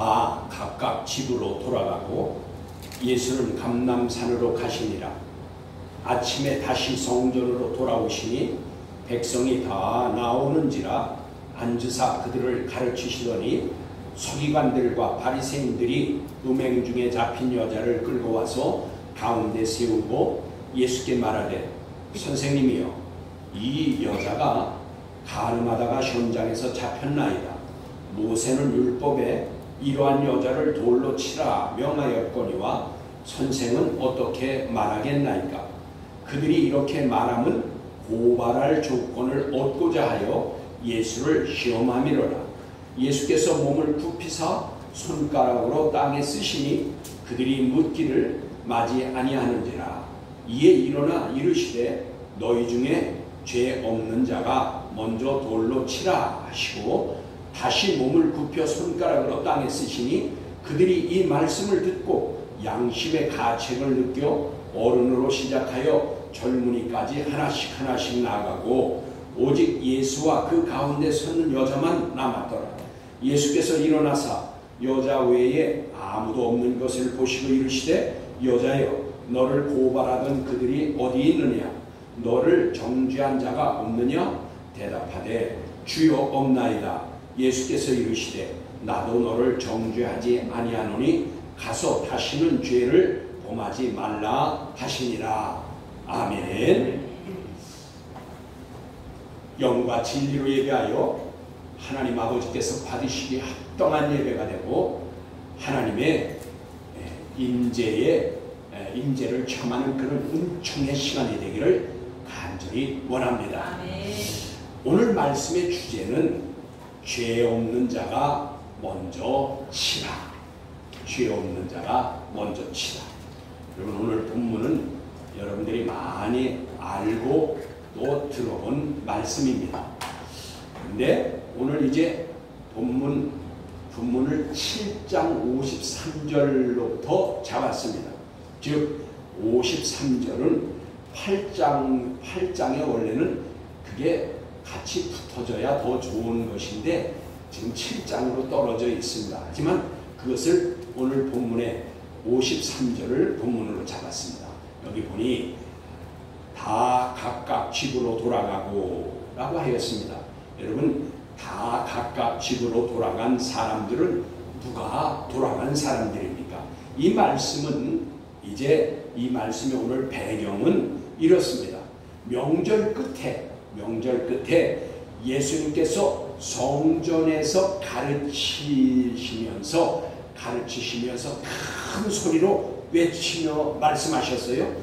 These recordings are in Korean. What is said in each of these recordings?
다 각각 집으로 돌아가고 예수는 감람산으로 가시니라. 아침에 다시 성전으로 돌아오시니 백성이 다 나오는지라 앉으사 그들을 가르치시더니 서기관들과 바리새인들이 음행 중에 잡힌 여자를 끌고 와서 가운데 세우고 예수께 말하되 선생님이여, 이 여자가 가늠하다가 현장에서 잡혔나이다. 모세는 율법에 이러한 여자를 돌로 치라 명하였거니와 선생은 어떻게 말하겠나이까? 그들이 이렇게 말하면 고발할 조건을 얻고자 하여 예수를 시험함이로라. 예수께서 몸을 굽히사 손가락으로 땅에 쓰시니 그들이 묻기를 맞이 아니하는지라. 이에 일어나 이르시되 너희 중에 죄 없는 자가 먼저 돌로 치라 하시고 다시 몸을 굽혀 손가락으로 땅에 쓰시니 그들이 이 말씀을 듣고 양심의 가책을 느껴 어른으로 시작하여 젊은이까지 하나씩 하나씩 나가고 오직 예수와 그 가운데 서는 여자만 남았더라. 예수께서 일어나사 여자 외에 아무도 없는 것을 보시고 이르시되 여자여, 너를 고발하던 그들이 어디 있느냐? 너를 정죄한 자가 없느냐? 대답하되 주여 없나이다. 예수께서 이르시되 나도 너를 정죄하지 아니하노니 가서 다시는 죄를 범하지 말라 하시니라. 아멘. 영과 진리로 예배하여 하나님 아버지께서 받으시기 합당한 예배가 되고 하나님의 임재를 체험하는 그런 은총의 시간이 되기를 간절히 원합니다. 아멘. 오늘 말씀의 주제는 죄 없는 자가 먼저 치라. 죄 없는 자가 먼저 치라. 여러분, 오늘 본문은 여러분들이 많이 알고 또 들어본 말씀입니다. 그런데 오늘 이제 본문을 7장 53절로부터 잡았습니다. 즉 53절은 8장의 원래는 그게 같이 붙어져야 더 좋은 것인데 지금 7장으로 떨어져 있습니다. 하지만 그것을 오늘 본문의 53절을 본문으로 잡았습니다. 여기 보니 다 각각 집으로 돌아가고 라고 하였습니다. 여러분, 다 각각 집으로 돌아간 사람들은 누가 돌아간 사람들입니까? 이 말씀은 이제 이 말씀의 오늘 배경은 이렇습니다. 명절 끝에 예수님께서 성전에서 가르치시면서 큰 소리로 외치며 말씀하셨어요.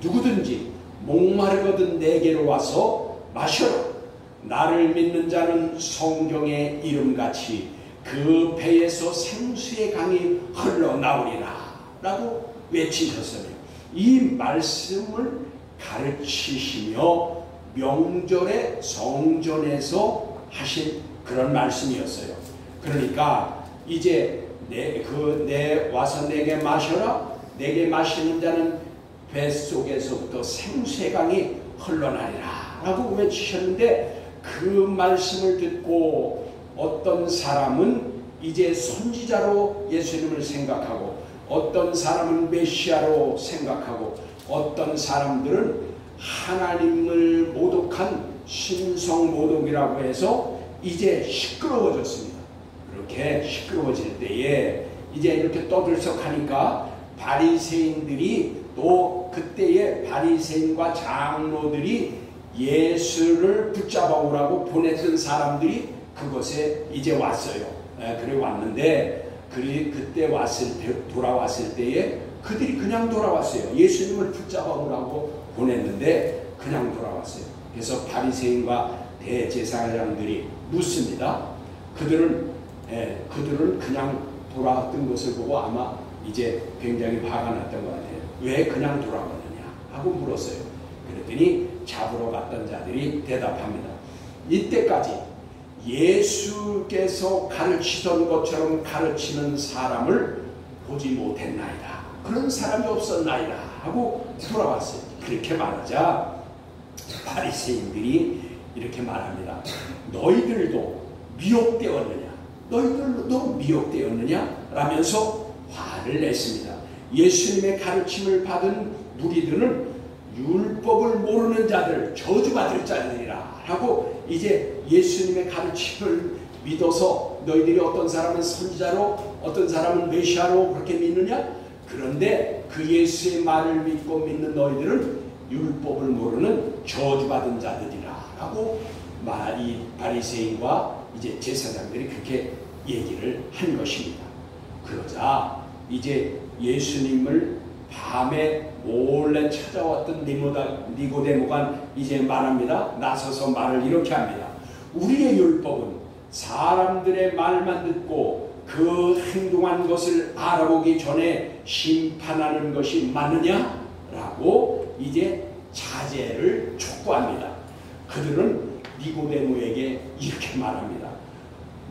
누구든지 목마르거든 내게로 와서 마셔라. 나를 믿는 자는 성경의 이름같이 그 배에서 생수의 강이 흘러나오리라 라고 외치셨어요. 이 말씀을 가르치시며 명절에 성전에서 하신 그런 말씀이었어요. 그러니까 이제 와서 내게 마셔라. 내게 마시는 자는 뱃속에서부터 생수의 강이 흘러나리라 라고 외치셨는데 그 말씀을 듣고 어떤 사람은 이제 선지자로 예수님을 생각하고 어떤 사람은 메시아로 생각하고 어떤 사람들은 하나님을 모독한 신성모독이라고 해서 이제 시끄러워졌습니다. 그렇게 시끄러워질 때에 이제 이렇게 떠들썩하니까 바리새인들이 또 그때의 바리새인과 장로들이 예수를 붙잡아 오라고 보냈던 사람들이 그곳에 이제 왔어요. 그래 왔는데 그때 돌아왔을 때에 그들이 그냥 돌아왔어요. 예수님을 붙잡아 오라고 보냈는데 그냥 돌아왔어요. 그래서 바리새인과 대제사장들이 묻습니다. 그들은 그냥 돌아왔던 것을 보고 아마 이제 굉장히 화가 났던 것 같아요. 왜 그냥 돌아왔느냐 하고 물었어요. 그랬더니 잡으러 갔던 자들이 대답합니다. 이때까지 예수께서 가르치던 것처럼 가르치는 사람을 보지 못했나이다. 그런 사람이 없었나이다 하고 돌아왔어요. 그렇게 말하자 바리새인들이 이렇게 말합니다. 너희들도 미혹되었느냐? 너희들도 미혹되었느냐? 라면서 화를 냈습니다. 예수님의 가르침을 받은 무리들은 율법을 모르는 자들, 저주받을 자들이라 하고 이제 예수님의 가르침을 믿어서 너희들이 어떤 사람은 선지자로 어떤 사람은 메시아로 그렇게 믿느냐? 그런데 그 예수의 말을 믿고 믿는 너희들은 율법을 모르는 저주받은 자들이라 하고 이 바리새인과 이제 제사장들이 그렇게 얘기를 한 것입니다. 그러자 이제 예수님을 밤에 몰래 찾아왔던 니고데모가 이제 말합니다. 나서서 말을 이렇게 합니다. 우리의 율법은 사람들의 말만 듣고 그 행동한 것을 알아보기 전에 심판하는 것이 맞느냐? 라고 이제 자제를 촉구합니다. 그들은 니고데모에게 이렇게 말합니다.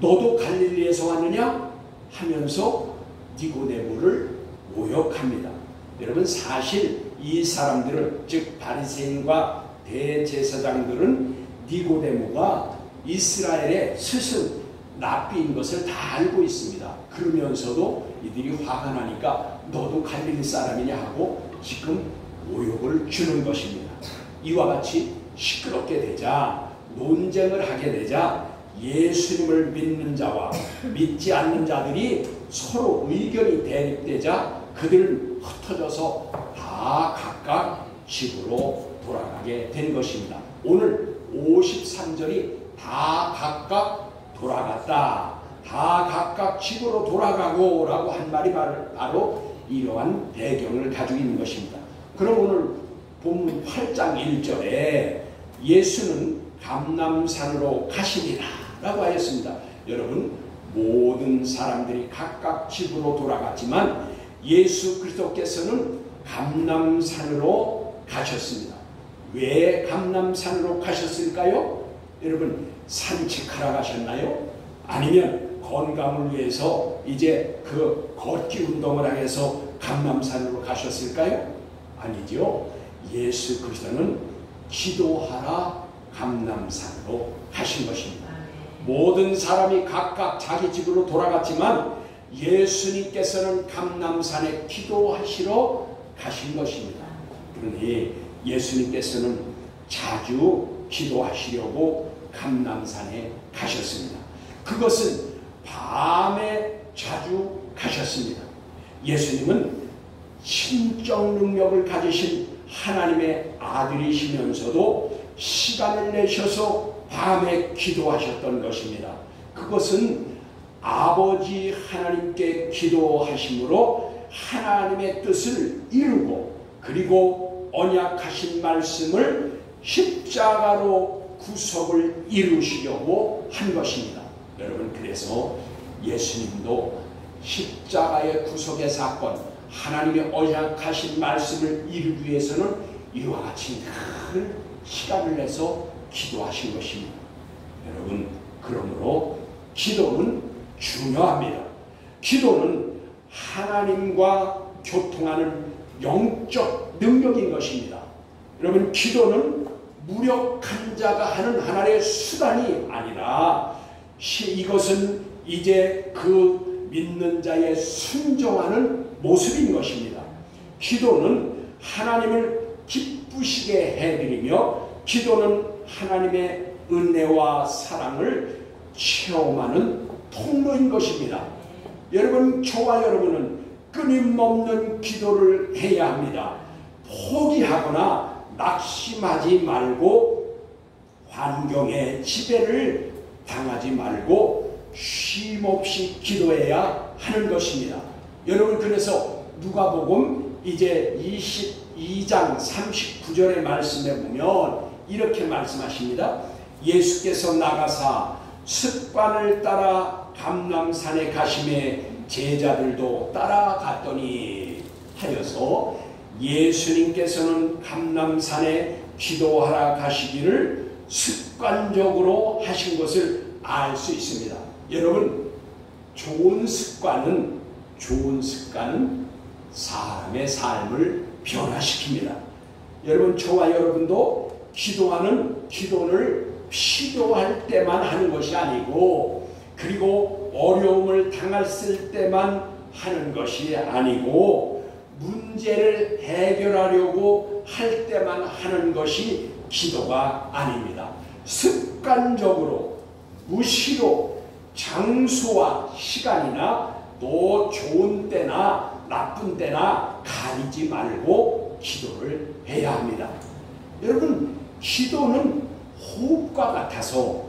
너도 갈릴리에서 왔느냐? 하면서 니고데모를 모욕합니다. 여러분 사실 이 사람들은 즉 바리새인과 대제사장들은 니고데모가 이스라엘의 스승 랍비인 것을 다 알고 있습니다. 그러면서도 이들이 화가 나니까 너도 갈릴리 사람이냐 하고 지금 모욕을 주는 것입니다. 이와 같이 시끄럽게 되자 논쟁을 하게 되자 예수님을 믿는 자와 믿지 않는 자들이 서로 의견이 대립되자 그들은 흩어져서 다 각각 집으로 돌아가게 된 것입니다. 오늘 53절이 다 각각 돌아갔다. 다 각각 집으로 돌아가고 라고 한 말이 바로 이러한 배경을 가지고 있는 것입니다. 그럼 오늘 본문 8장 1절에 예수는 감람산으로 가시니라 라고 하였습니다. 여러분 모든 사람들이 각각 집으로 돌아갔지만 예수 그리스도께서는 감람산으로 가셨습니다. 왜 감람산으로 가셨을까요? 여러분 산책하러 가셨나요? 아니면 건강을 위해서 이제 그 걷기 운동을 하기 위해서 감람산으로 가셨을까요? 아니죠. 예수 그리스도는 기도하러 감람산으로 가신 것입니다. 모든 사람이 각각 자기 집으로 돌아갔지만 예수님께서는 감람산에 기도하시러 가신 것입니다. 그러니 예수님께서는 자주 기도하시려고 감람산에 가셨습니다. 그것은 밤에 자주 가셨습니다. 예수님은 신적 능력을 가지신 하나님의 아들이시면서도 시간을 내셔서 밤에 기도하셨던 것입니다. 그것은 아버지 하나님께 기도하심으로 하나님의 뜻을 이루고 그리고 언약하신 말씀을 십자가로 구속을 이루시려고 한 것입니다. 여러분 그래서 예수님도 십자가의 구속의 사건 하나님의 언약하신 말씀을 이루기 위해서는 이와 같이 늘 시간을 내서 기도하신 것입니다. 여러분 그러므로 기도는 중요합니다. 기도는 하나님과 교통하는 영적 능력인 것입니다. 여러분 기도는 무력한 자가 하는 하나의 수단이 아니라 이것은 이제 그 믿는 자의 순종하는 모습인 것입니다. 기도는 하나님을 기쁘시게 해드리며 기도는 하나님의 은혜와 사랑을 체험하는 통로인 것입니다. 여러분 저와 여러분은 끊임없는 기도를 해야 합니다. 포기하거나 낙심하지 말고 환경의 지배를 당하지 말고 쉼없이 기도해야 하는 것입니다. 여러분 그래서 누가복음 이제 22장 39절의 말씀에 보면 이렇게 말씀하십니다. 예수께서 나가사 습관을 따라 감람산에 가심에 제자들도 따라갔더니 하여서 예수님께서는 감람산에 기도하러 가시기를 습관적으로 하신 것을 알 수 있습니다. 여러분 좋은 습관은 사람의 삶을 변화시킵니다. 여러분 저와 여러분도 기도를 필요할 때만 하는 것이 아니고 그리고 어려움을 당했을 때만 하는 것이 아니고 문제를 해결하려고 할 때만 하는 것이 기도가 아닙니다. 습관적으로 무시로 장소와 시간이나 또 좋은 때나 나쁜 때나 가리지 말고 기도를 해야 합니다. 여러분, 기도는 호흡과 같아서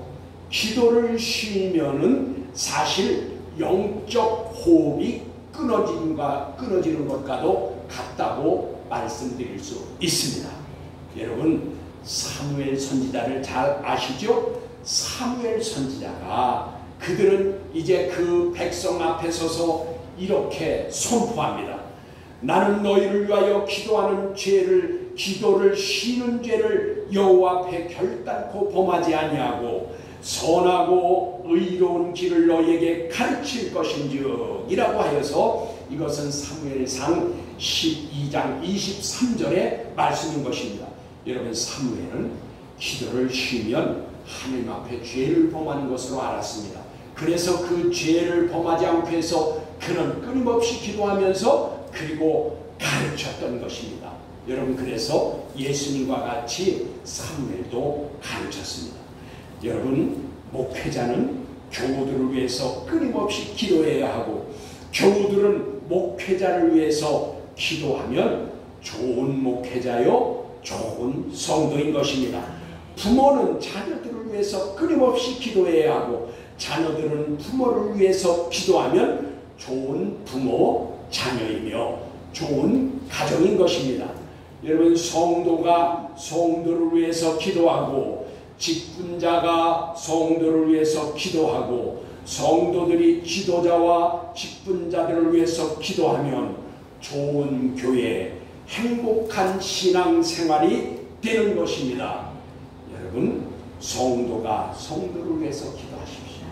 기도를 쉬면은 사실 영적 호흡이 끊어지는 것과도 같다고 말씀드릴 수 있습니다. 여러분, 사무엘 선지자를 잘 아시죠? 사무엘 선지자가 그들은 이제 그 백성 앞에 서서 이렇게 선포합니다. 나는 너희를 위하여 기도하는 기도를 쉬는 죄를 여호와 앞에 결단코 범하지 아니하고 선하고 의로운 길을 너희에게 가르칠 것인즉 이라고 하여서 이것은 사무엘상 12장 23절의 말씀인 것입니다. 여러분, 사무엘은 기도를 쉬면 하나님 앞에 죄를 범하는 것으로 알았습니다. 그래서 그 죄를 범하지 않기 위해서 그는 끊임없이 기도하면서 그리고 가르쳤던 것입니다. 여러분, 그래서 예수님과 같이 사무엘도 가르쳤습니다. 여러분, 목회자는 교우들을 위해서 끊임없이 기도해야 하고 교우들은 목회자를 위해서 기도하면 좋은 목회자요 좋은 성도인 것입니다. 부모는 자녀들을 위해서 끊임없이 기도해야 하고 자녀들은 부모를 위해서 기도하면 좋은 부모, 자녀이며 좋은 가정인 것입니다. 여러분, 성도가 성도를 위해서 기도하고 직분자가 성도를 위해서 기도하고 성도들이 지도자와 직분자들을 위해서 기도하면 좋은 교회, 행복한 신앙생활이 되는 것입니다. 여러분, 성도가 성도를 위해서 기도하십시오.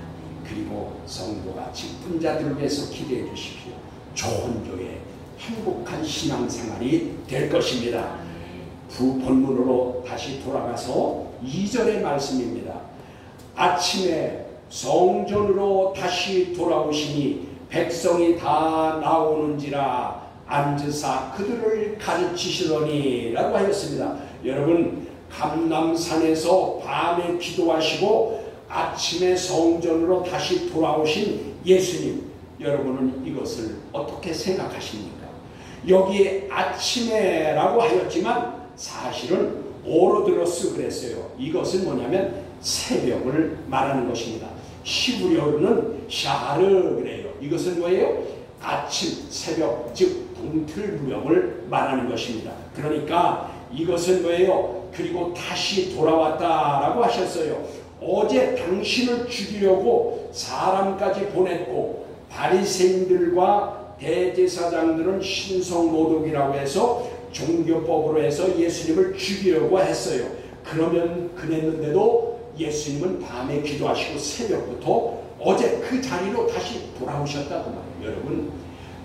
그리고 성도가 직분자들을 위해서 기도해 주십시오. 좋은 교회, 행복한 신앙생활이 될 것입니다. 본문으로 다시 돌아가서 2절의 말씀입니다. 아침에 성전으로 다시 돌아오시니 백성이 다 나오는지라 앉으사 그들을 가르치시더니 라고 하였습니다. 여러분, 감람산에서 밤에 기도하시고 아침에 성전으로 다시 돌아오신 예수님, 여러분은 이것을 어떻게 생각하십니까? 여기에 아침에라고 하였지만 사실은 오로드로스 그랬어요. 이것은 뭐냐면 새벽을 말하는 것입니다. 히브리어로는 샤르 그래요. 이것은 뭐예요? 아침, 새벽, 즉 동틀 무렵을 말하는 것입니다. 그러니까 이것은 뭐예요? 그리고 다시 돌아왔다라고 하셨어요. 어제 당신을 죽이려고 사람까지 보냈고 바리새인들과 대제사장들은 신성모독이라고 해서 종교법으로 해서 예수님을 죽이려고 했어요. 그랬는데도 예수님은 밤에 기도하시고 새벽부터 어제 그 자리로 다시 돌아오셨다고 말해요. 여러분,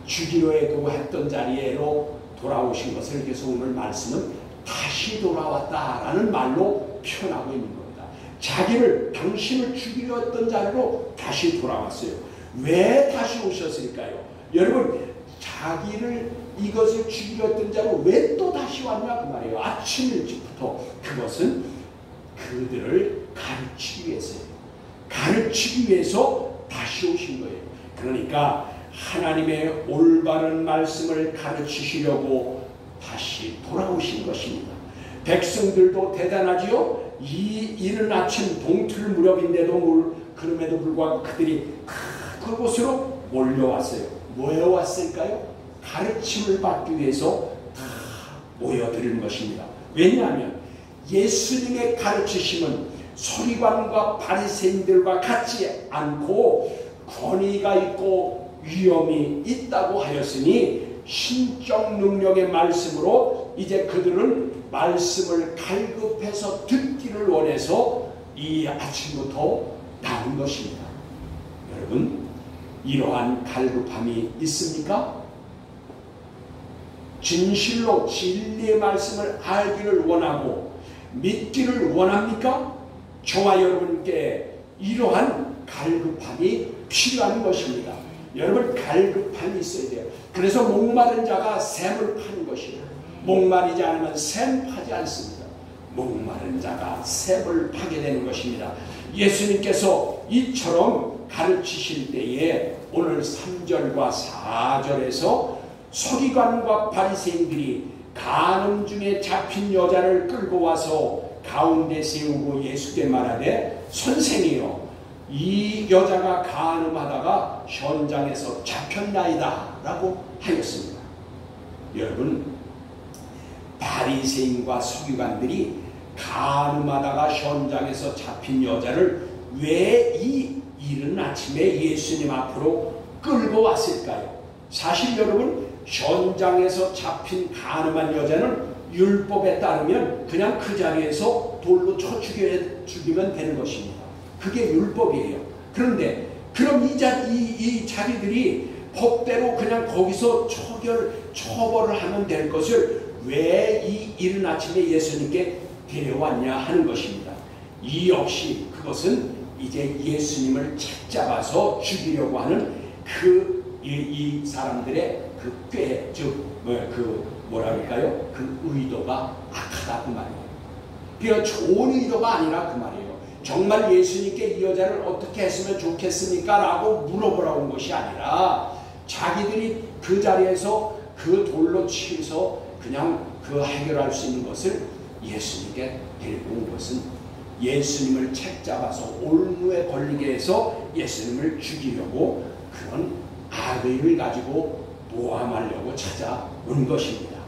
죽이려 했던 자리로 돌아오신 것을 그래서 오늘 말씀은 다시 돌아왔다라는 말로 표현하고 있는 겁니다. 당신을 죽이려 했던 자리로 다시 돌아왔어요. 왜 다시 오셨을까요? 여러분, 이것을 죽이려 했던 자로 왜 또 다시 왔냐 그 말이에요. 아침 일찍부터. 그것은 그들을 가르치기 위해서예요. 가르치기 위해서 다시 오신 거예요. 그러니까 하나님의 올바른 말씀을 가르치시려고 다시 돌아오신 것입니다. 백성들도 대단하지요. 이 이른 아침 동틀 무렵인데도 그럼에도 불구하고 그들이 그곳으로 몰려왔어요. 모여왔을까요? 가르침을 받기 위해서 다 모여드리는 것입니다. 왜냐하면 예수님의 가르치심은 서기관과 바리새인들과 같지 않고 권위가 있고 위엄이 있다고 하였으니 신적 능력의 말씀으로 이제 그들은 말씀을 갈급해서 듣기를 원해서 이 아침부터 나온 것입니다. 여러분, 이러한 갈급함이 있습니까? 진실로 진리의 말씀을 알기를 원하고 믿기를 원합니까? 저와 여러분께 이러한 갈급함이 필요한 것입니다. 여러분 갈급함이 있어야 돼요. 그래서 목마른 자가 샘을 파는 것이에요. 목마르지 않으면 샘 파지 않습니다. 목마른 자가 샘을 파게 되는 것입니다. 예수님께서 이처럼 가르치실 때에 오늘 3절과 4절에서 서기관과 바리새인들이 간음 중에 잡힌 여자를 끌고 와서 가운데 세우고 예수께 말하되 선생이여 이 여자가 간음하다가 현장에서 잡혔나이다 라고 하였습니다. 여러분 바리새인과 서기관들이 간음하다가 현장에서 잡힌 여자를 왜 이 이른 아침에 예수님 앞으로 끌고 왔을까요? 사실 여러분 현장에서 잡힌 간음한 여자는 율법에 따르면 그냥 그 자리에서 돌로 쳐 죽이면 되는 것입니다. 그게 율법이에요. 그런데 그럼 이 자기들이 법대로 그냥 거기서 처벌을 하면 될 것을 왜 이 이른 아침에 예수님께 데려왔냐 하는 것입니다. 이 역시 그것은 이제 예수님을 책잡아서 죽이려고 하는 이 사람들의 뭐라 그럴까요? 그 의도가 악하다 그 말이에요. 그러니까 좋은 의도가 아니라 그 말이에요. 정말 예수님께 이 여자를 어떻게 했으면 좋겠습니까? 라고 물어보라고 온 것이 아니라 자기들이 그 자리에서 그 돌로 치서 그냥 그 해결할 수 있는 것을 예수님께 데리고 온 것은 예수님을 책잡아서 올무에 걸리게 해서 예수님을 죽이려고 그런 악의를 가지고 모함하려고 찾아온 것입니다.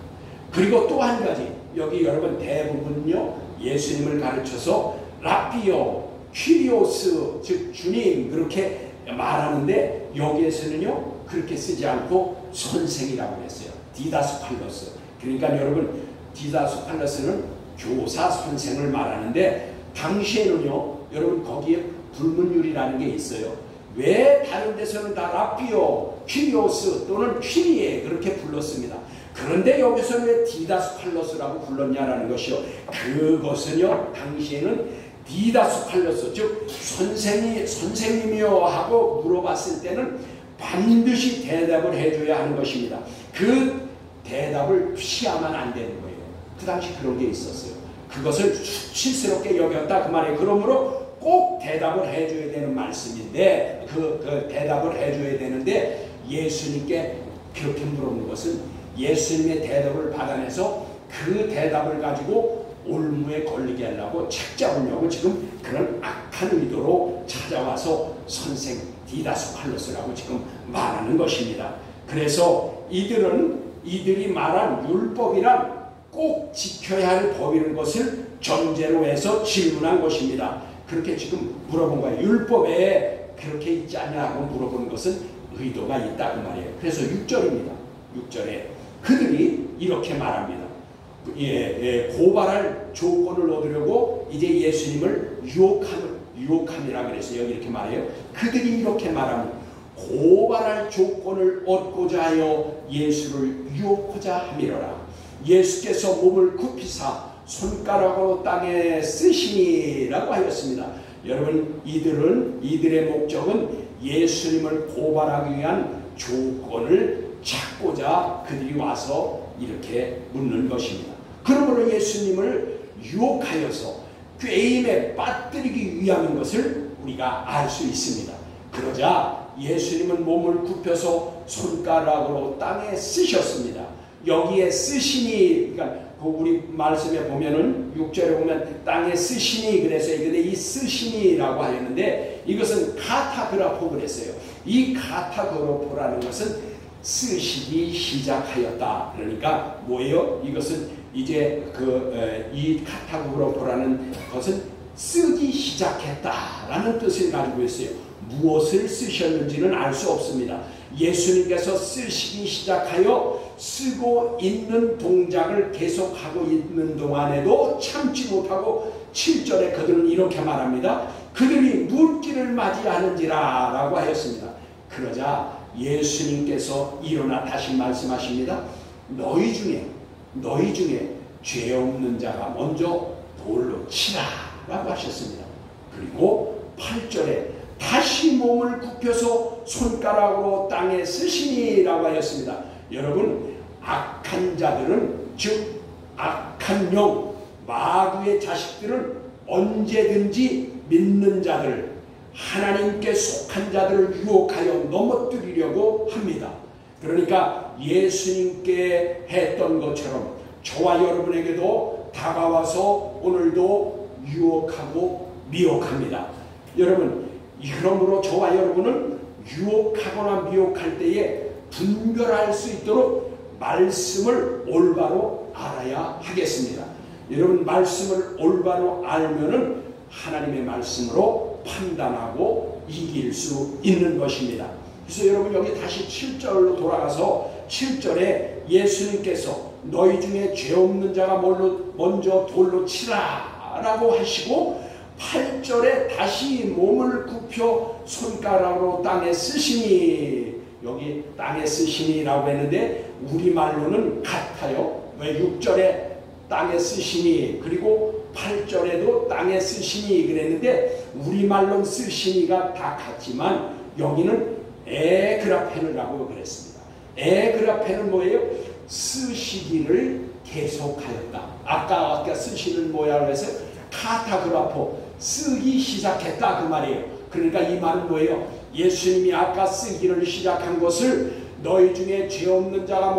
그리고 또 한 가지 여기 여러분 대부분요 예수님을 가르쳐서 라피오, 퀴리오스 즉 주님 그렇게 말하는데 여기에서는요 그렇게 쓰지 않고 선생이라고 했어요. 디다스칼로스. 그러니까 여러분 디다스칼로스는 교사 선생을 말하는데 당시에는요 여러분 거기에 불문율이라는 게 있어요. 왜 다른 데서는 다 라피오, 퀴리오스 또는 퀴리에 그렇게 불렀습니다. 그런데 여기서는 왜 디다스칼로스라고 불렀냐라는 것이요. 그것은요 당시에는 디다스칼로스 즉 선생님이요 하고 물어봤을 때는 반드시 대답을 해줘야 하는 것입니다. 그 대답을 피하면 안 되는 거예요. 그 당시 그런 게 있었어요. 그것을 수치스럽게 여겼다 그 말이에요. 그러므로 꼭 대답을 해줘야 되는 말씀인데 그 대답을 해줘야 되는데 예수님께 그렇게 물어보는 것은 예수님의 대답을 받아내서 그 대답을 가지고 올무에 걸리게 하려고 책잡으려고 지금 그런 악한 의도로 찾아와서 선생 디다스칼로스라고 지금 말하는 것입니다. 그래서 이들이 말한 율법이란 꼭 지켜야 할 법이라는 것을 전제로 해서 질문한 것입니다. 그렇게 지금 물어본 거예요. 율법에 그렇게 있지 않냐고 물어보는 것은 의도가 있다 그 말이에요. 그래서 6절입니다. 6절에 그들이 이렇게 말합니다. 고발할 조건을 얻으려고 이제 예수님을 유혹함이라 그래서 여기 이렇게 말해요. 그들이 이렇게 말합니다. 고발할 조건을 얻고자 하여 예수를 유혹하자 함이로라. 예수께서 몸을 굽히사 손가락으로 땅에 쓰시니라고 하였습니다. 여러분 이들의 목적은 예수님을 고발하기 위한 조건을 찾고자 그들이 와서 이렇게 묻는 것입니다. 그러므로 예수님을 유혹하여서 꾀임에 빠뜨리기 위함인 것을 우리가 알 수 있습니다. 그러자 예수님은 몸을 굽혀서 손가락으로 땅에 쓰셨습니다. 여기에 쓰시니 그러니까 우리 말씀에 보면은 6절에 보면 땅에 쓰시니 그래서 근데 이 쓰시니라고 하였는데 이것은 카타그라포 그랬어요. 이 카타그라포라는 것은 쓰시기 시작하였다. 그러니까 뭐예요? 이것은 이제 이 카타그라포라는 것은 쓰기 시작했다라는 뜻을 가지고 있어요. 무엇을 쓰셨는지는 알 수 없습니다. 예수님께서 쓰시기 시작하여 쓰고 있는 동작을 계속하고 있는 동안에도 참지 못하고 7절에 그들은 이렇게 말합니다. 그들이 눈길을 맞이하는지라 라고 하였습니다. 그러자 예수님께서 일어나 다시 말씀하십니다. 너희 중에 죄 없는 자가 먼저 돌로 치라 라고 하셨습니다. 그리고 8절에 다시 몸을 굽혀서 손가락으로 땅에 쓰시니라고 하였습니다. 여러분, 악한 자들은, 즉 악한 영, 마귀의 자식들은 언제든지 믿는 자들, 하나님께 속한 자들을 유혹하여 넘어뜨리려고 합니다. 그러니까 예수님께 했던 것처럼 저와 여러분에게도 다가와서 오늘도 유혹하고 미혹합니다. 여러분, 그러므로 저와 여러분은 유혹하거나 미혹할 때에 분별할 수 있도록 말씀을 올바로 알아야 하겠습니다. 여러분, 말씀을 올바로 알면은 하나님의 말씀으로 판단하고 이길 수 있는 것입니다. 그래서 여러분, 여기 다시 7절로 돌아가서 7절에 예수님께서 너희 중에 죄 없는 자가 먼저 돌로 치라 라고 하시고, 8절에 다시 몸을 굽혀 손가락으로 땅에 쓰시니, 여기 땅에 쓰시니라고 했는데 우리말로는 같아요. 왜 6절에 땅에 쓰시니 그리고 8절에도 땅에 쓰시니 그랬는데 우리말로는 쓰시니가 다 같지만 여기는 에그라페르라고 그랬습니다. 에그라페는 뭐예요? 쓰시기를 계속하였다. 아까 쓰시는 뭐야 그래서 카타그라포, 쓰기 시작했다 그 말이에요. 그러니까 이 말은 뭐예요? 예수님이 아까 쓰기를 시작한 것을 너희 중에 죄 없는 자가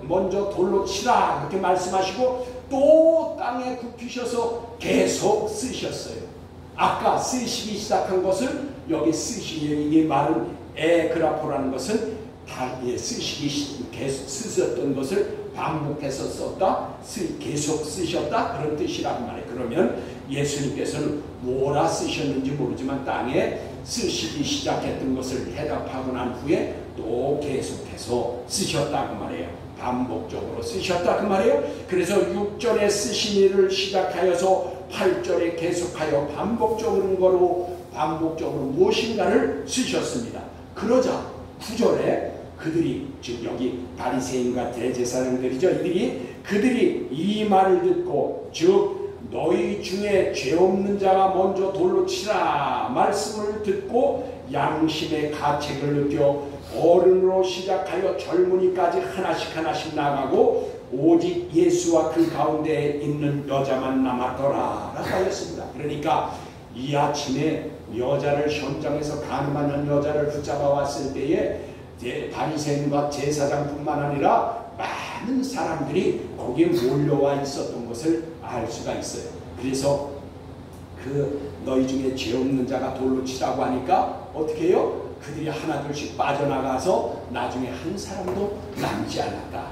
먼저 돌로 치라 그렇게 말씀하시고 또 땅에 굽히셔서 계속 쓰셨어요. 아까 쓰시기 시작한 것을 여기 쓰시기, 이 말은 에그라포라는 것은 다 쓰시기 계속 쓰셨던 것을 반복해서 썼다, 계속 쓰셨다 그런 뜻이라고 말해요. 그러면 예수님께서는 뭐라 쓰셨는지 모르지만 땅에 쓰시기 시작했던 것을 해답하고 난 후에 또 계속해서 쓰셨다고 말해요. 반복적으로 쓰셨다 그 말이에요. 그래서 6절에 쓰시니를 시작하여서 8절에 계속하여 반복적으로 무엇인가를 쓰셨습니다. 그러자 9절에 그들이, 즉 여기 바리새인과 대제사장들이죠. 그들이 이 말을 듣고, 즉 너희 중에 죄 없는 자가 먼저 돌로 치라 말씀을 듣고 양심의 가책을 느껴 어른으로 시작하여 젊은이까지 하나씩 나가고 오직 예수와 그 가운데 있는 여자만 남았더라 라고 하였습니다. 그러니까 이 아침에 여자를, 현장에서 가늠한 여자를 붙잡아 왔을 때에 바리새인과 제사장뿐만 아니라 많은 사람들이 거기에 몰려와 있었던 것을 알 수가 있어요. 그래서 그 너희 중에 죄 없는 자가 돌로 치라고 하니까 어떻게 해요? 그들이 하나둘씩 빠져나가서 나중에 한 사람도 남지 않았다.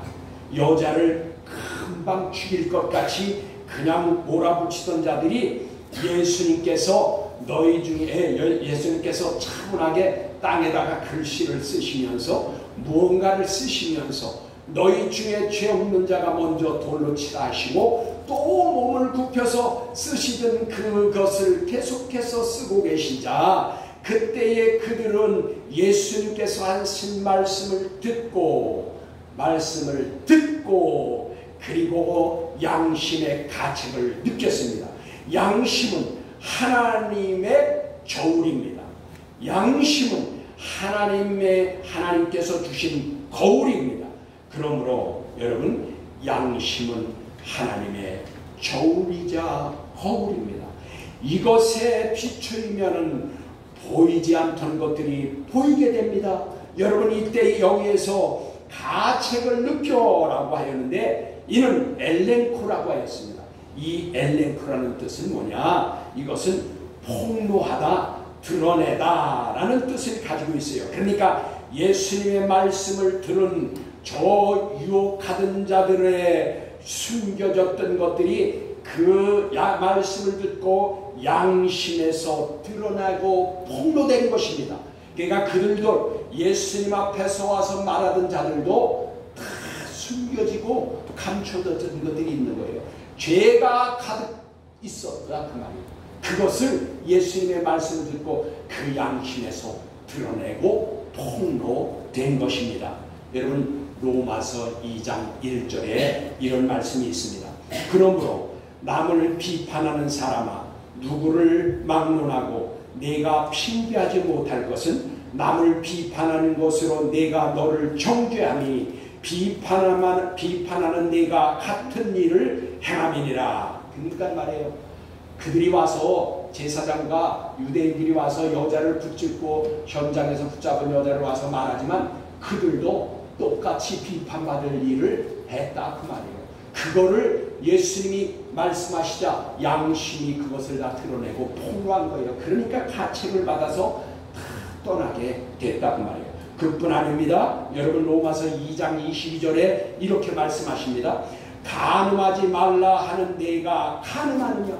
여자를 금방 죽일 것 같이 그냥 몰아붙이던 자들이 예수님께서 차분하게 땅에다가 글씨를 쓰시면서 무언가를 쓰시면서 너희 중에 죄 없는 자가 먼저 돌로 치라 하시고 또 몸을 굽혀서 쓰시던 그것을 계속해서 쓰고 계시자 그때에 그들은 예수님께서 하신 말씀을 듣고 그리고 양심의 가책을 느꼈습니다. 양심은 하나님의 저울입니다. 양심은 하나님께서 주신 거울입니다. 그러므로 여러분, 양심은 하나님의 저울이자 거울입니다. 이것에 비추이면은 보이지 않던 것들이 보이게 됩니다. 여러분, 이때 여기에서 가책을 느껴라고 하였는데 이는 엘렌코라고 하였습니다. 이 엘렌코라는 뜻은 뭐냐? 이것은 폭로하다, 드러내다 라는 뜻을 가지고 있어요. 그러니까 예수님의 말씀을 들은 저 유혹하던 자들의 숨겨졌던 것들이 그 말씀을 듣고 양심에서 드러나고 폭로된 것입니다. 그러니까 그들도 예수님 앞에서 와서 말하던 자들도 다 숨겨지고 감춰졌던 것들이 있는 거예요. 죄가 가득 있었다 그 말이에요. 그것을 예수님의 말씀을 듣고 그 양심에서 드러내고 폭로된 것입니다. 여러분, 로마서 2장 1절에 이런 말씀이 있습니다. 그러므로 남을 비판하는 사람아, 누구를 막론하고 내가 핑계하지 못할 것은 남을 비판하는 것으로 내가 너를 정죄하니 비판하는 내가 같은 일을 행함이니라. 그러니까 말이에요. 그들이 와서 제사장과 유대인들이 와서 여자를 붙잡고 현장에서 붙잡은 여자를 와서 말하지만 그들도 똑같이 비판받을 일을 했다 그 말이에요. 그거를 예수님이 말씀하시자 양심이 그것을 다 드러내고 폭로한 거예요. 그러니까 가책을 받아서 다 떠나게 됐다 그 말이에요. 그뿐 아닙니다. 여러분 로마서 2장 22절에 이렇게 말씀하십니다. 간음하지 말라 하는 내가 간음하느냐.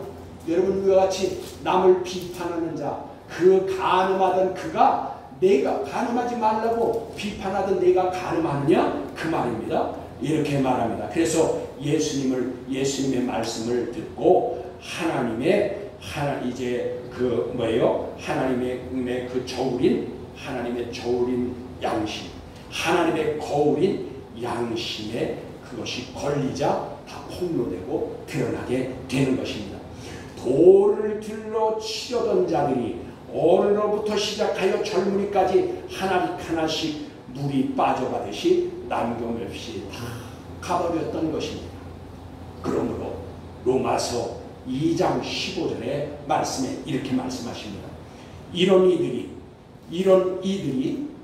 여러분 이와 같이 남을 비판하는 자, 그 간음하던 그가 내가 간음하지 말라고 비판하던 내가 간음하느냐 그 말입니다. 이렇게 말합니다. 그래서 예수님의 말씀을 듣고 하나님의 그 저울인 양심, 하나님의 거울인 양심에 그것이 걸리자 다 폭로되고 드러나게 되는 것입니다. 돌을 들러 치려던 자들이 어른으로부터 시작하여 젊은이까지 하나씩 물이 빠져가듯이 남김없이 다 가버렸던 것입니다. 그러므로 로마서 2장 15절의 말씀에 이렇게 말씀하십니다. 이런 이들이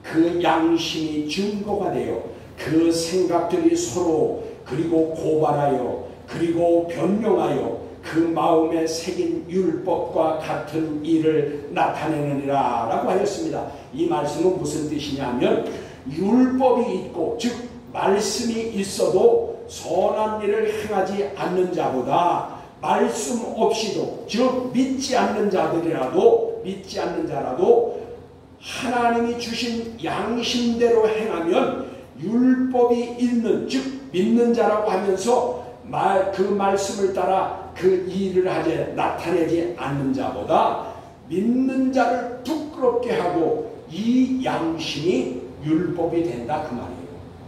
그 양심이 증거가 되어 그 생각들이 서로 그리고 고발하여 그리고 변명하여 그 마음에 새긴 율법과 같은 일을 나타내느니라 라고 하였습니다. 이 말씀은 무슨 뜻이냐면 율법이 있고 즉 말씀이 있어도 선한 일을 행하지 않는 자보다 말씀 없이도 즉 믿지 않는 자라도 하나님이 주신 양심대로 행하면 율법이 있는 즉 믿는 자라고 하면서 그 말씀을 따라 그 일을 나타내지 않는 자보다 믿는 자를 부끄럽게 하고 이 양심이 율법이 된다 그 말이에요.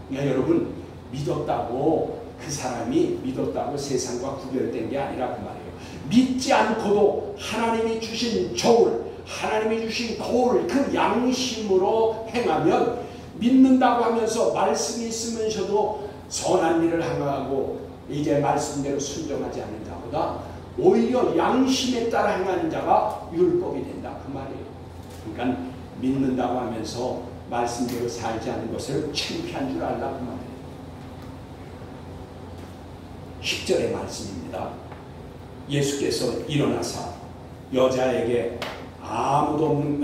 그러니까 여러분 믿었다고 그 사람이 믿었다고 세상과 구별된 게 아니라 그 말이에요. 믿지 않고도 하나님이 주신 저울, 하나님이 주신 거울 그 양심으로 행하면 믿는다고 하면서 말씀이 있으면서도 선한 일을 행하고 이제 말씀대로 순종하지 않는 자보다 오히려 양심에 따라 행하는 자가 율법이 된다 그 말이에요. 그러니까 믿는다고 하면서 말씀대로 살지 않는 것을 창피한 줄 알라 그 말이에요. 10절의 말씀입니다. 예수께서 일어나사 여자 외에 아무도 없는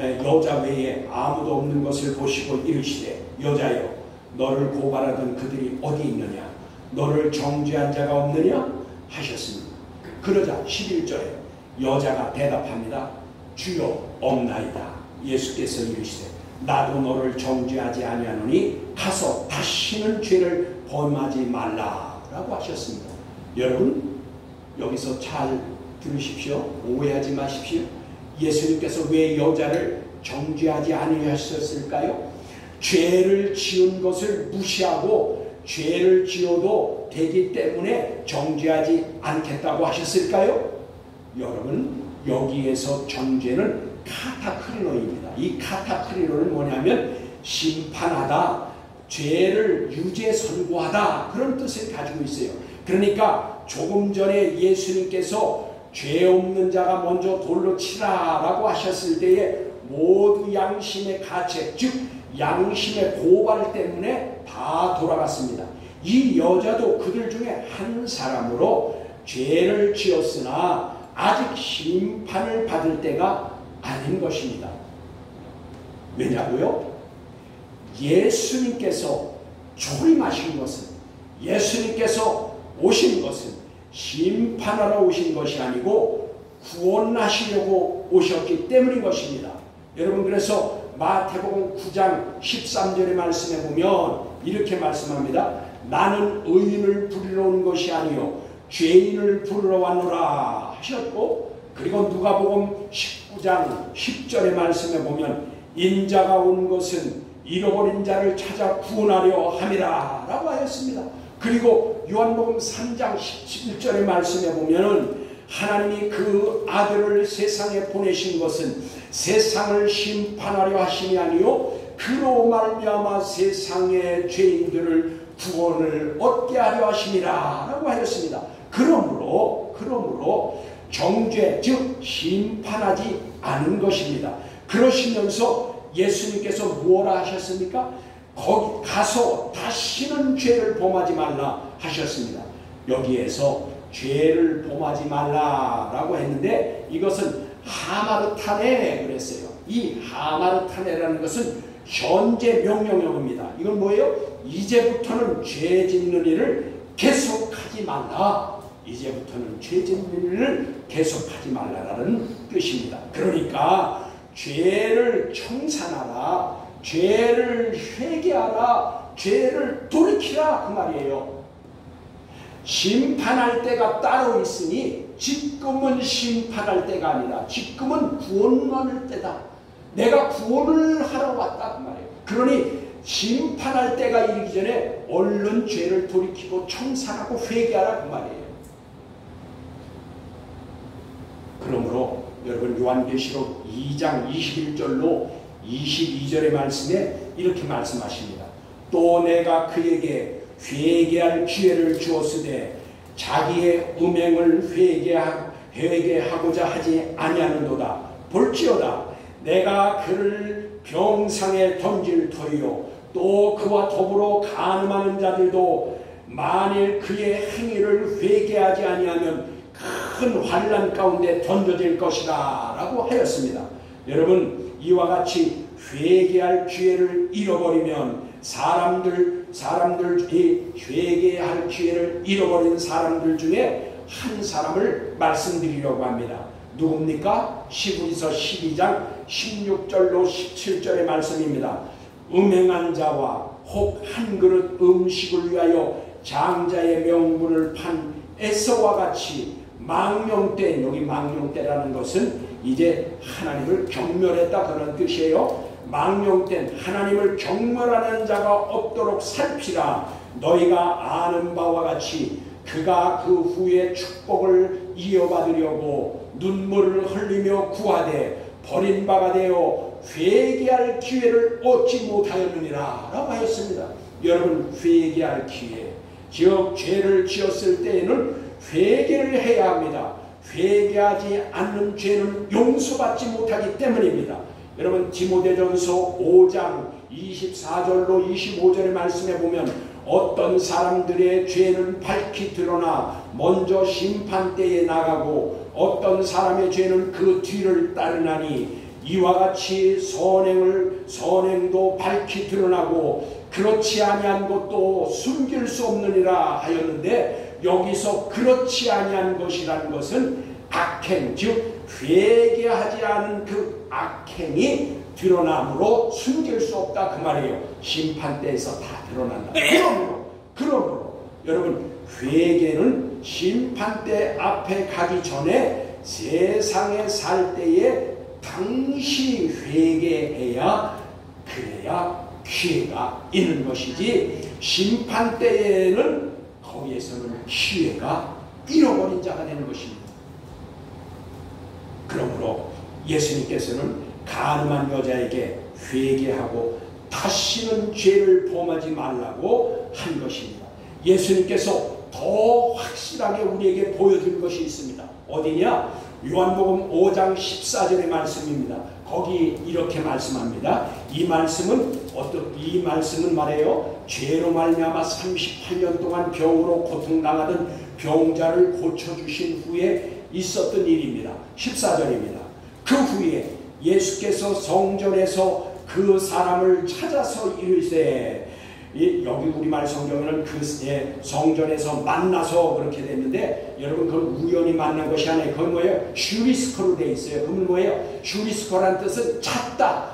것을 보시고 이르시되 여자여 너를 고발하던 그들이 어디 있느냐 너를 정죄한 자가 없느냐 하셨습니다. 그러자 11절에 여자가 대답합니다. 주여 없나이다. 예수께서 이르시되 나도 너를 정죄하지 아니하노니 가서 다시는 죄를 범하지 말라라고 하셨습니다. 여러분 여기서 잘 들으십시오. 오해하지 마십시오. 예수님께서 왜 여자를 정죄하지 아니하셨을까요? 죄를 지은 것을 무시하고 죄를 지어도 되기 때문에 정죄하지 않겠다고 하셨을까요? 여러분 여기에서 정죄는 카타크리노입니다. 이 카타크리노는 뭐냐면 심판하다, 죄를 유죄 선고하다 그런 뜻을 가지고 있어요. 그러니까 조금 전에 예수님께서 죄 없는 자가 먼저 돌로 치라라고 하셨을 때에 모두 양심의 가책 즉 양심의 고발 때문에 다 돌아갔습니다. 이 여자도 그들 중에 한 사람으로 죄를 지었으나 아직 심판을 받을 때가 아닌 것입니다. 왜냐고요? 예수님께서 초림하신 것은 예수님께서 오신 것은 심판하러 오신 것이 아니고 구원하시려고 오셨기 때문인 것입니다. 여러분 그래서 마태복음 9장 13절의 말씀에 보면 이렇게 말씀합니다. 나는 의인을 부르러 온 것이 아니요 죄인을 부르러 왔노라 하셨고 그리고 누가복음 19장 10절의 말씀에 보면 인자가 온 것은 잃어버린 자를 찾아 구원하려 함이라 라고 하였습니다. 그리고 요한복음 3장 17절의 말씀에 보면은 하나님이 그 아들을 세상에 보내신 것은 세상을 심판하려 하심이 아니요 그로 말미암아 세상의 죄인들을 구원을 얻게 하려 하심이라 라고 하였습니다. 그러므로 정죄 즉 심판하지 않은 것입니다. 그러시면서 예수님께서 뭐라 하셨습니까? 거기 가서 다시는 죄를 범하지 말라 하셨습니다. 여기에서 죄를 범하지 말라라고 했는데 이것은 하마르타네 그랬어요. 이 하마르타네라는 것은 현재 명령형입니다. 이건 뭐예요? 이제부터는 죄 짓는 일을 계속하지 말라. 이제부터는 죄 짓는 일을 계속하지 말라라는 뜻입니다. 그러니까 죄를 청산하라, 죄를 회개하라, 죄를 돌이키라 그 말이에요. 심판할 때가 따로 있으니 지금은 심판할 때가 아니라 지금은 구원할 때다. 내가 구원을 하러 왔다 그 말이에요. 그러니 심판할 때가 이르기 전에 얼른 죄를 돌이키고 청산하고 회개하라 그 말이에요. 그러므로 여러분 요한계시록 2장 21절로 22절의 말씀에 이렇게 말씀하십니다. 또 내가 그에게 회개할 기회를 주었으되 자기의 음행을 회개하고자 하지 아니하는도다. 볼지어다 내가 그를 병상에 던질 터이요 또 그와 더불어 간음하는 자들도 만일 그의 행위를 회개하지 아니하면 큰 환난 가운데 던져질 것이다 라고 하였습니다. 여러분 이와 같이 회개할 기회를 잃어버리면 사람들이 회개할 기회를 잃어버린 사람들 중에 한 사람을 말씀드리려고 합니다. 누굽니까? 시브리서 12장 16절로 17절의 말씀입니다. 음행한 자와 혹 한 그릇 음식을 위하여 장자의 명분을 판 에서와 같이 망령된, 여기 망령되라는 것은 이제 하나님을 경멸했다 그런 뜻이에요. 망령된 하나님을 경멸하는 자가 없도록 살피라. 너희가 아는 바와 같이 그가 그 후에 축복을 이어받으려고 눈물을 흘리며 구하되 버린 바가 되어 회개할 기회를 얻지 못하였느니라 라고 하였습니다. 여러분 회개할 기회, 즉 죄를 지었을 때에는 회개를 해야 합니다. 회개하지 않는 죄는 용서받지 못하기 때문입니다. 여러분 디모데전서 5장 24절로 25절의 말씀에 보면 어떤 사람들의 죄는 밝히 드러나 먼저 심판대에 나가고 어떤 사람의 죄는 그 뒤를 따르나니 이와 같이 선행도 밝히 드러나고 그렇지 아니한 것도 숨길 수 없느니라 하였는데 여기서 그렇지 아니한 것이라는 것은 악행, 즉 회개하지 않은 그 악행이 드러남으로 숨길 수 없다 그 말이에요. 심판대에서 다 드러난다. 그러므로 여러분 회개는 심판대 앞에 가기 전에 세상에 살 때에 당시 회개해야 그래야 기회가 있는 것이지 심판대에는 거기에서는 기회가 잃어버린 자가 되는 것입니다. 그러므로 예수님께서는 간음한 여자에게 회개하고 다시는 죄를 범하지 말라고 한 것입니다. 예수님께서 더 확실하게 우리에게 보여준 것이 있습니다. 어디냐? 요한복음 5장 14절의 말씀입니다. 거기 이렇게 말씀합니다. 이 말씀은 말해요. 죄로 말미암아 38년 동안 병으로 고통당하던 병자를 고쳐주신 후에 있었던 일입니다. 14절입니다. 그 후에 예수께서 성전에서 그 사람을 찾아서 이르시되, 여기 우리말 성경에는 그 성전에서 만나서 그렇게 됐는데 여러분 그건 우연히 만난 것이 아니에요. 그건 뭐예요? 슈리스코로 되어 있어요. 그건 뭐예요? 슈리스코란 뜻은 찾다,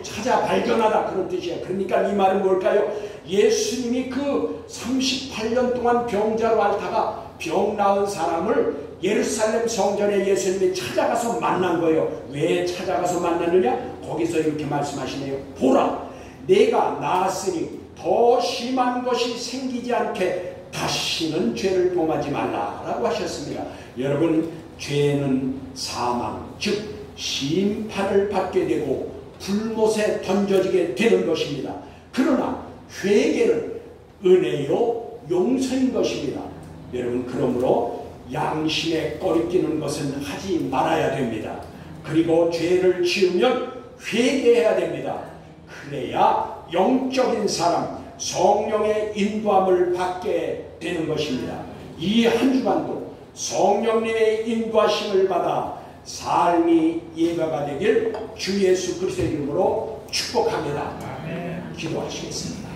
찾아 발견하다 그런 뜻이에요. 그러니까 이 말은 뭘까요? 예수님이 그 38년 동안 병자로 앓다가 병 나은 사람을 예루살렘 성전에 예수님이 찾아가서 만난 거예요. 왜 찾아가서 만났느냐? 거기서 이렇게 말씀하시네요. 보라, 내가 나았으니 더 심한 것이 생기지 않게 다시는 죄를 범하지 말라라고 하셨습니다. 여러분 죄는 사망, 즉 심판을 받게 되고 불못에 던져지게 되는 것입니다. 그러나 회개는 은혜요 용서인 것입니다. 여러분, 그러므로 양심에 꺼리끼는 것은 하지 말아야 됩니다. 그리고 죄를 지으면 회개해야 됩니다. 그래야 영적인 사람, 성령의 인도함을 받게 되는 것입니다. 이 한 주간도 성령님의 인도하심을 받아 삶이 예배가 되길 주 예수 그리스도의 이름으로 축복합니다. 기도하시겠습니다.